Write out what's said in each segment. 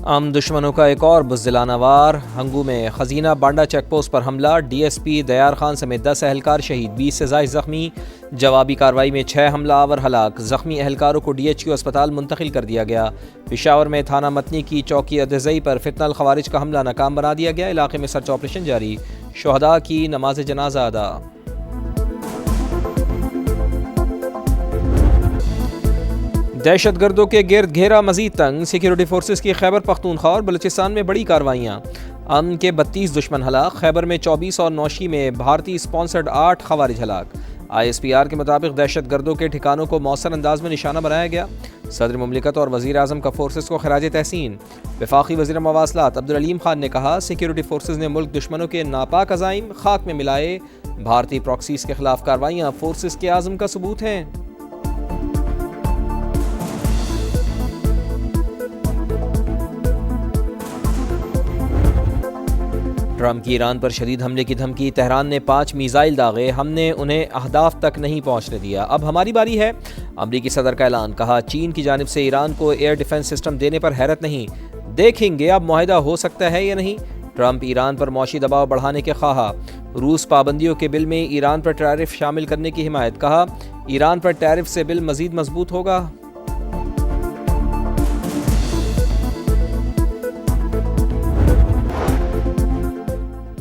दुश्मनों का एक और बुज़दिलाना वार। हंगू में खजीना बांडा चेकपोस्ट पर हमला, डीएसपी दयार खान समेत 10 एहलकार शहीद, 20 से ज़ायद ज़ख्मी। जवाबी कार्रवाई में 6 हमलावर हलाक, ज़ख्मी एहलकारों को DHQ अस्पताल मुंतकिल कर दिया गया। पेशावर में थाना मतनी की चौकी अदज़ई पर फितनल खवारिज का हमला नाकाम बना दिया गया। इलाके में सर्च ऑपरेशन जारी, शुहदा की नमाज जनाजा अदा। दहशत गर्दों के गिर्द घेरा मजीद तंग, सिक्योरिटी फोर्सेस की खैबर पख्तूनख्वा और बलूचिस्तान में बड़ी कार्रवाइयाँ। अमन के 32 दुश्मन हलाक, खैबर में 24 और नौशी में भारतीय स्पॉन्सर्ड 8 खवारिज हलाक। ISPR के मुताबिक दहशत गर्दों के ठिकानों को मौसर अंदाज में निशाना बनाया गया। सदर मुमलिकत और वज़ीर आज़म का फोर्सेस को खराज तहसीन। वफाकी वज़ीर मवासलात अब्दुल अलीम खान ने कहा, सिक्योरिटी फोर्सेस ने मुल्क दुश्मनों के नापाक अज़ाइम खाक में मिलाए। भारतीय प्रॉक्सीज के खिलाफ कार्रवाइयाँ फोर्सेस के आज़म का सबूत हैं। ट्रंप की ईरान पर शदीद हमले की धमकी, तेहरान ने 5 मीज़ाइल दागे, हमने उन्हें अहदाफ तक नहीं पहुंचने दिया, अब हमारी बारी है। अमरीकी सदर का ऐलान, कहा चीन की जानिब से ईरान को एयर डिफेंस सिस्टम देने पर हैरत नहीं, देखेंगे अब मुआहिदा हो सकता है या नहीं। ट्रंप ईरान पर मौशी दबाव बढ़ाने के ख्वाहा, रूस पाबंदियों के बिल में ईरान पर टैरिफ शामिल करने की हिमायत, कहा ईरान पर टैरिफ से बिल मजीद मजबूत होगा।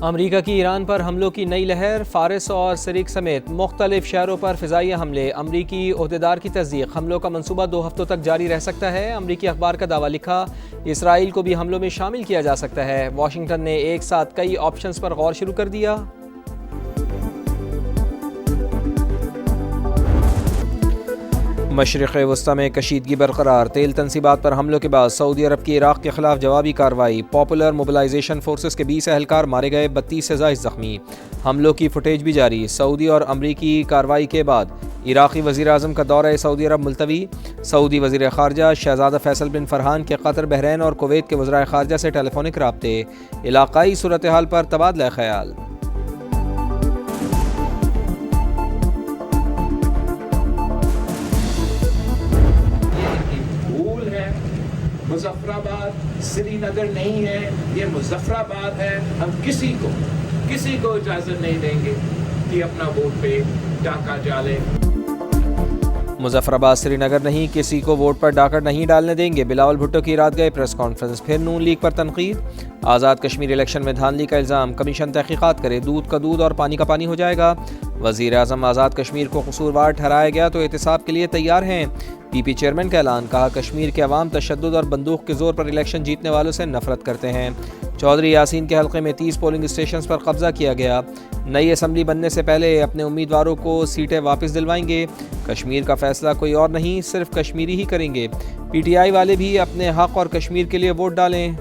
अमरीका की ईरान पर हमलों की नई लहर, फारिस और सिरिक समेत मुख्तलिफ शहरों पर फ़िज़ाई हमले। अमरीकी ओहदेदार की तस्दीक, हमलों का मनसूबा 2 हफ्तों तक जारी रह सकता है। अमरीकी अखबार का दावा, लिखा इसराइल को भी हमलों में शामिल किया जा सकता है। वाशिंगटन ने एक साथ कई ऑप्शंस पर गौर शुरू कर दिया। मशरिक़ वस्ता में कशीदगी बरकरार, तेल तनसीबात पर हमलों के बाद सऊदी अरब की इराक़ के खिलाफ जवाबी कार्रवाई। पॉपुलर मोबिलाइजेशन फोर्सेस के 20 एहलकार मारे गए, 32 से ज़ायद ज़ख्मी। हमलों की फुटेज भी जारी। सऊदी और अमरीकी कार्रवाई के बाद इराक़ी वज़ीर आज़म का दौरा सऊदी अरब मुलतवी। सऊदी वज़ीर ख़ारजा शहज़ादा फ़ैसल बिन फ़रहान के कतर, बहरैन और कुवैत के वज़राए ख़ारजा से टेलीफोनिक राब्ते। इलाक़ाई सूरत हाल पर तबादला ख़याल। मुज़फ़्फ़राबाद श्रीनगर नहीं है, ये मुज़फ़्फ़राबाद है। हम किसी को इजाज़त नहीं देंगे कि अपना वोट पे डाका डाले। मुज़फ़्फ़राबाद श्रीनगर नहीं, किसी को वोट पर डाका नहीं डालने देंगे। बिलावल भुट्टो की रात गए प्रेस कॉन्फ्रेंस। फिर नून लीग पर तनकीद, आज़ाद कश्मीर इलेक्शन में धांधली का इल्ज़ाम, कमीशन तहकीक़ात करे, दूध का दूध और पानी का पानी हो जाएगा। वज़ीर आज़म, आज़ाद कश्मीर को कसूरवार ठहराया गया तो एहतिसाब के लिए तैयार हैं। PP चेयरमैन का ऐलान, कहा कश्मीर के अवाम तशद्दुद और बंदूक के ज़ोर पर इलेक्शन जीतने वालों से नफरत करते हैं। चौधरी यासीन के हल्के में 30 पोलिंग स्टेशन पर कब्जा किया गया। नई असम्बली बनने से पहले अपने उम्मीदवारों को सीटें वापस दिलवाएंगे। कश्मीर का फैसला कोई और नहीं, सिर्फ कश्मीरी ही करेंगे। PTI वाले भी अपने हक और कश्मीर के लिए वोट डालें।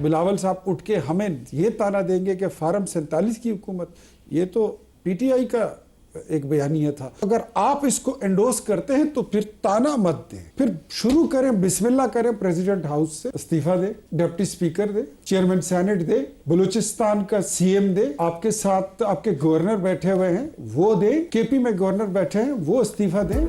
बिलावल साहब उठ के हमें ये ताना देंगे कि फार्म 47 की हुकूमत, ये तो PTI का एक बयानिया था। अगर आप इसको एंडोर्स करते हैं तो फिर ताना मत दें, फिर शुरू करें, बिस्मिल्लाह करें, प्रेसिडेंट हाउस से इस्तीफा दे, डिप्टी स्पीकर दे, चेयरमैन सेनेट दे, बलूचिस्तान का CM दे, आपके साथ आपके गवर्नर बैठे हुए हैं वो दे, KP में गवर्नर बैठे हैं वो इस्तीफा दें।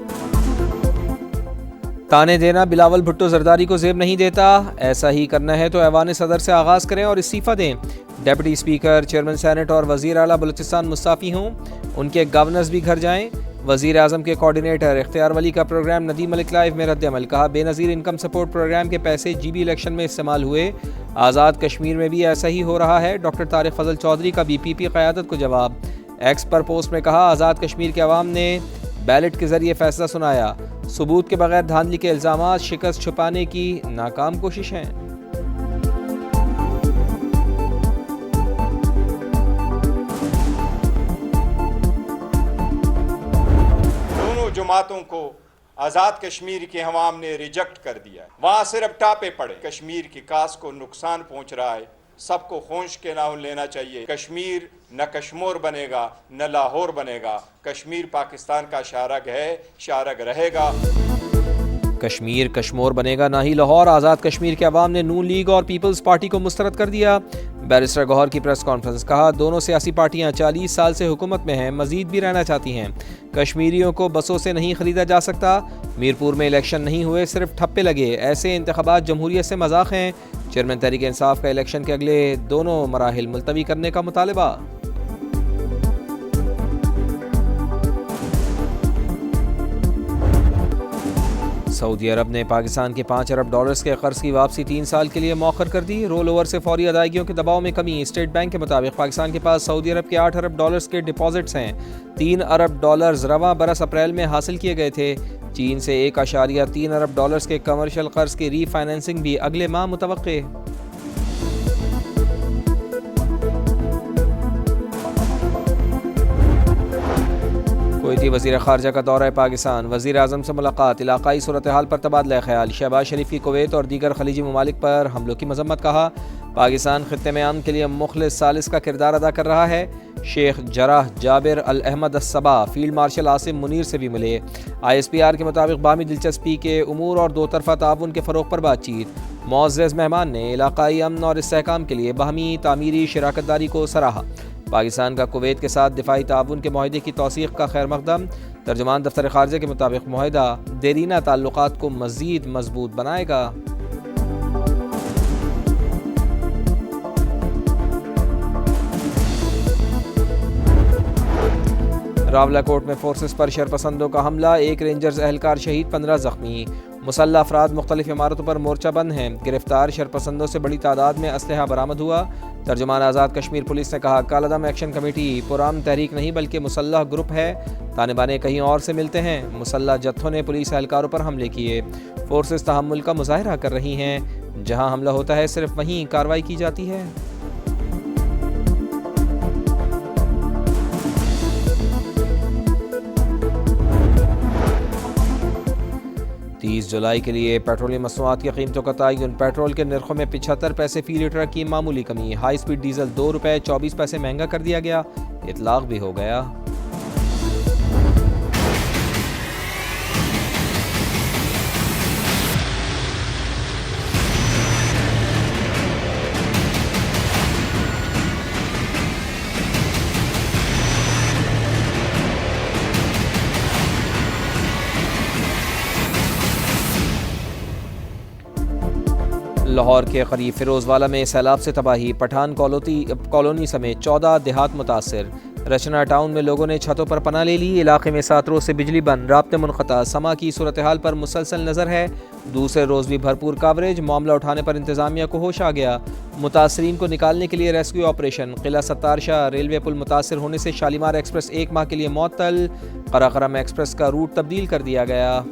ताने देना बिलावल भुट्टो जरदारी को जेब नहीं देता, ऐसा ही करना है तो ऐवान सदर से आगाज़ करें और इस्तीफ़ा दें। डिप्टी स्पीकर, चेयरमैन सेनेट और वज़ीर आला बलूचिस्तान मुस्ताफ़ी हों, उनके गवर्नर्स भी घर जाएं। वज़ीर आज़म के कोऑर्डिनेटर इख्तियार वली का प्रोग्राम नदीम मलिक लाइव में रद्द-ए-अमल, कहा बेनज़ीर इनकम सपोर्ट प्रोग्राम के पैसे GB इलेक्शन में इस्तेमाल हुए, आज़ाद कश्मीर में भी ऐसा ही हो रहा है। डॉक्टर तारिक फजल चौधरी का BP क़यादत को जवाब। एक्स पर पोस्ट में कहा आज़ाद कश्मीर के अवाम ने बैलेट के जरिए फैसला सुनाया, सबूत के बगैर धांधली के इल्ज़ामात शिकस्त छुपाने की नाकाम कोशिश हैं। दोनों जमातों को आज़ाद कश्मीर के अवाम ने रिजेक्ट कर दिया। वहाँ सिर्फ टापे पड़े, कश्मीर की कास को नुकसान पहुँच रहा है। सबको खोश के नाम लेना चाहिए। कश्मीर न कश्मीर बनेगा न लाहौर बनेगा, कश्मीर पाकिस्तान का शारग है, शारग रहेगा। कश्मीर कश्मोर बनेगा ना ही लाहौर, आज़ाद कश्मीर के अवाम ने नून लीग और पीपल्स पार्टी को मुस्तरद कर दिया। बैरिस्टर गौहर की प्रेस कॉन्फ्रेंस, कहा दोनों सियासी पार्टियां 40 साल से हुकूमत में हैं, मजीद भी रहना चाहती हैं। कश्मीरियों को बसों से नहीं खरीदा जा सकता। मीरपुर में इलेक्शन नहीं हुए, सिर्फ ठप्पे लगे, ऐसे इंतखाबात जमहूरियत से मजाक हैं। चेयरमैन तहरीक इंसाफ का इलेक्शन के अगले दोनों मराहिल मुलतवी करने का मुतालबा। सऊदी अरब ने पाकिस्तान के 5 अरब डॉलर्स के कर्ज की वापसी 3 साल के लिए मौखर कर दी। रोल ओवर से फौरी अदायगियों के दबाव में कमी। स्टेट बैंक के मुताबिक पाकिस्तान के पास सऊदी अरब के 8 अरब डॉलर्स के डिपॉजिट्स हैं। 3 अरब डॉलर्स रवां बरस अप्रैल में हासिल किए गए थे। चीन से 1.3 अरब डॉलर्स के कमर्शियल कर्ज की रीफाइनेंसिंग भी अगले माह मुतवक्के। कुवैती वज़ीर ख़ारजा का दौरा पाकिस्तान, वज़ीर आज़म से मुलाकात, इलाक़ाई सूरत हाल पर तबादला ख्याल। शहबाज शरीफ की कुवैत और दीगर खलीजी ममालिक पर हमलों की मजम्मत, कहा पाकिस्तान ख़ित्ते में अमन के लिए मुखलिस सालिस का किरदार अदा कर रहा है। शेख जराह जाबिर अल अहमद अस्सबा फील्ड मार्शल आसिम मुनीर से भी मिले। ISPR के मुताबिक बामी दिलचस्पी के उमूर और दो तरफ़ा ताउन के फ़रोग़ पर बातचीत। मुअज़्ज़ज़ मेहमान ने इलाक़ाई अमन और इस्तेहकाम के लिए बाहमी तामीरी शराकतदारी को सराहा। पाकिस्तान का कुवैत के साथ दिफाई ताउन के मुआहदे की तौसीक़ का खैर मक़दम। तर्जुमान दफ्तर ख़ारजा के मुताबिक मुआहदा देरीना ताल्लुक़ात को मज़ीद मजबूत बनाएगा। रावलाकोट में फोर्सेस पर शरपसंदों का हमला, 1 रेंजर्स एहलकार शहीद, 15 जख्मी। मुसल्लह अफराद मुख्तलिफ इमारतों पर मोर्चा बंद हैं। गिरफ्तार शरपसंदों से बड़ी तादाद में असलहा बरामद हुआ। तर्जुमान आज़ाद कश्मीर पुलिस ने कहा कालादम एक्शन कमेटी पुरान तहरीक नहीं बल्कि मुसल्लह ग्रुप है। ताने बाने कहीं और से मिलते हैं। मुसल्लह जत्थों ने पुलिस एहलकारों पर हमले किए। फोर्सेस तहम्मुल का मुजाहिरा कर रही हैं। जहां हमला होता है सिर्फ वहीं कार्रवाई की जाती है। 30 जुलाई के लिए पेट्रोलियम मसनूआत की कीमतों का तयन। पेट्रोल के नरखों में 75 पैसे फी लीटर की मामूली कमी। हाई स्पीड डीजल 2 रुपये 24 पैसे महंगा कर दिया गया। इतलाक भी हो गया। लाहौर के करीब फिरोजवाला में सैलाब से तबाही। पठान कॉलोनी समेत 14 देहात मुतासर। रचना टाउन में लोगों ने छतों पर पनाह ले ली। इलाके में 7 रोज से बिजली बंद, राब्ते मुनक़ता। समा की सूरत हाल पर मुसलसल नज़र है। दूसरे रोज़ भी भरपूर कवरेज। मामला उठाने पर इंतज़ामिया को होश आ गया। मुतासरीन को निकालने के लिए रेस्क्यू ऑपरेशन। किला सत्तार शाह रेलवे पुल मुतासर होने से शालीमार एक्सप्रेस 1 माह के लिए मुअत्तल। कराकरम एक्सप्रेस का रूट तब्दील कर दिया गया।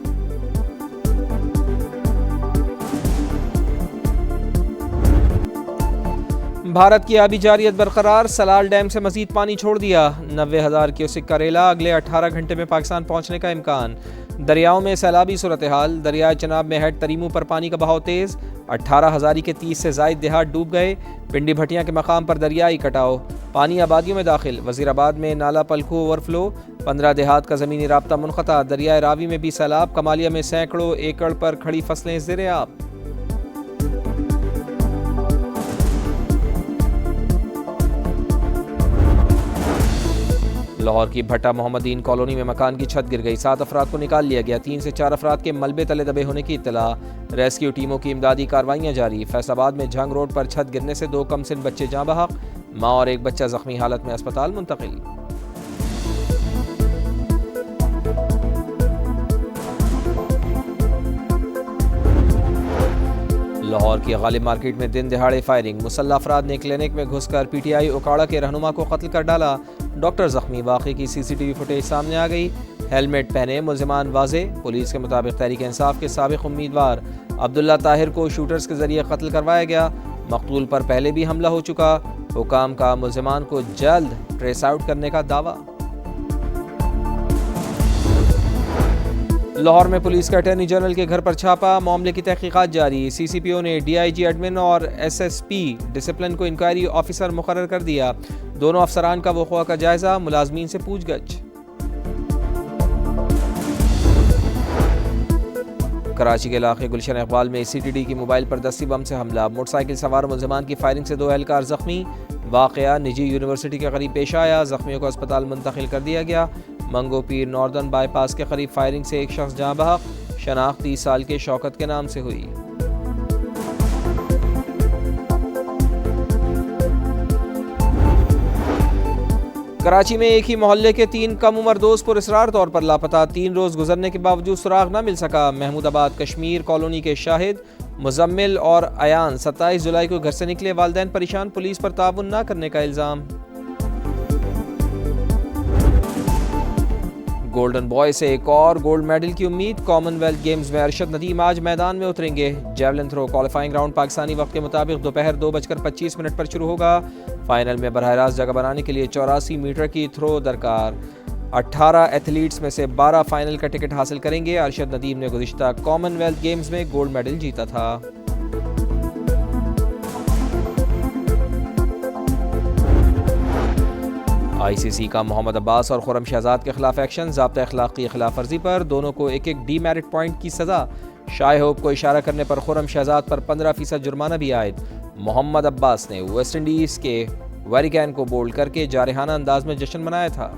भारत की आबी जारियत बरकरार। सलाल डैम से मजीद पानी छोड़ दिया। 90,000 क्यूसेक का रेला अगले 18 घंटे में पाकिस्तान पहुंचने का इम्कान। दरियाओं में सैलाबी सूरत हाल। दरिया चनाब में हेड तरीमू पर पानी का बहाव तेज़। 18,000 के 30 से ज़ायद देहात डूब गए। पिंडी भटिया के मकाम पर दरियाई कटाव। पानी आबादियों में दाखिल। वज़ीराबाद में नाला पलखू ओवरफ्लो। 15 देहात का ज़मीनी राब्ता मुनक़ता। दरियाए रावी में भी सैलाब। कमालिया में सैकड़ों एकड़ पर खड़ी फसलें ज़ेर-ए-आब। लाहौर की भट्टा मोहम्मदीन कॉलोनी में मकान की छत गिर गई। 7 अफराद को निकाल लिया गया। 3 से 4 अफराद के मलबे तले दबे होने की इत्तला। रेस्क्यू टीमों की इमदादी कार्रवाइयाँ जारी। फैसलाबाद में झंग रोड पर छत गिरने से 2 कमसिन बच्चे जाँ बहक। माँ और एक बच्चा जख्मी हालत में अस्पताल मुंतकिल। लाहौर की गालिब मार्केट में दिन दिहाड़े फायरिंग। मुसल्लह अफराद ने क्लिनिक में घुसकर PTI उकाड़ा के रहनुमा को कत्ल कर डाला। डॉक्टर जख्मी। वाक़े की CCTV फुटेज सामने आ गई। हेलमेट पहने मुलजिमान वाजे। पुलिस के मुताबिक तहरीक इंसाफ के साबिक उम्मीदवार अब्दुल्ला ताहिर को शूटर्स के जरिए कत्ल करवाया गया। मकतूल पर पहले भी हमला हो चुका। हुकाम का मुलजिमान को जल्द ट्रेस आउट करने का दावा। लाहौर में पुलिस के अटॉर्नी जनरल के घर पर छापा। मामले की तहकीकात जारी। CCPO ने DIG एडमिन और SSP डिसिप्लिन को इंक्वायरी ऑफिसर मुकर्रर कर दिया। दोनों अफसरान का वक़ुआ का जायजा। मुलाजमीन से पूछगछ। कराची के इलाके गुलशन इकबाल में CTD की मोबाइल पर दस्ती बम से हमला, मोटरसाइकिल सवार मुलजमान की फायरिंग से 2 एहलकार जख्मी। वाक़या निजी यूनिवर्सिटी के करीब पेश आया, जख्मियों को अस्पताल मुंतकिल कर दिया गया। मंगो पीर नॉर्दर्न बाईपास के करीब फायरिंग से एक शख्स जहाँ बहक, शनाख्त 30 साल के शौकत के नाम से हुई। कराची में एक ही मोहल्ले के 3 कम उम्र दोस्त पुरअसरार तौर पर लापता, 3 रोज़ गुजरने के बावजूद सुराग न मिल सका। महमूदाबाद कश्मीर कॉलोनी के शाहिद, मुजम्मिल और अयान 27 जुलाई को घर से निकले, वालिदैन परेशान, पुलिस पर ताउन न करने का इल्ज़ाम। गोल्डन बॉय से एक और गोल्ड मेडल की उम्मीद, कॉमनवेल्थ गेम्स में अरशद नदीम आज मैदान में उतरेंगे। Javelin throw qualifying round Pakistani वक्त के मुताबिक दोपहर 2:25 पर शुरू होगा। फाइनल में बरह रास्त जगह बनाने के लिए 84 मीटर की थ्रो दरकार। 18 एथलीट्स में से 12 फाइनल का टिकट हासिल करेंगे। अरशद नदीम ने गुज़िश्ता कॉमनवेल्थ गेम्स में गोल्ड मेडल जीता था। ICC का मोहम्मद अब्बास और खुर्रम शहजाद के खिलाफ एक्शन, ज़ाब्ता अखलाक की खिलाफ वर्जी पर दोनों को एक डीमेरिट पॉइंट की सज़ा। शाय होप को इशारा करने पर खुर्रम शहजाद पर 15% जुर्माना भी आयद। मोहम्मद अब्बास ने वेस्ट इंडीज़ के वेरिगैन को बोल्ड करके जारहाना अंदाज में जश्न मनाया था।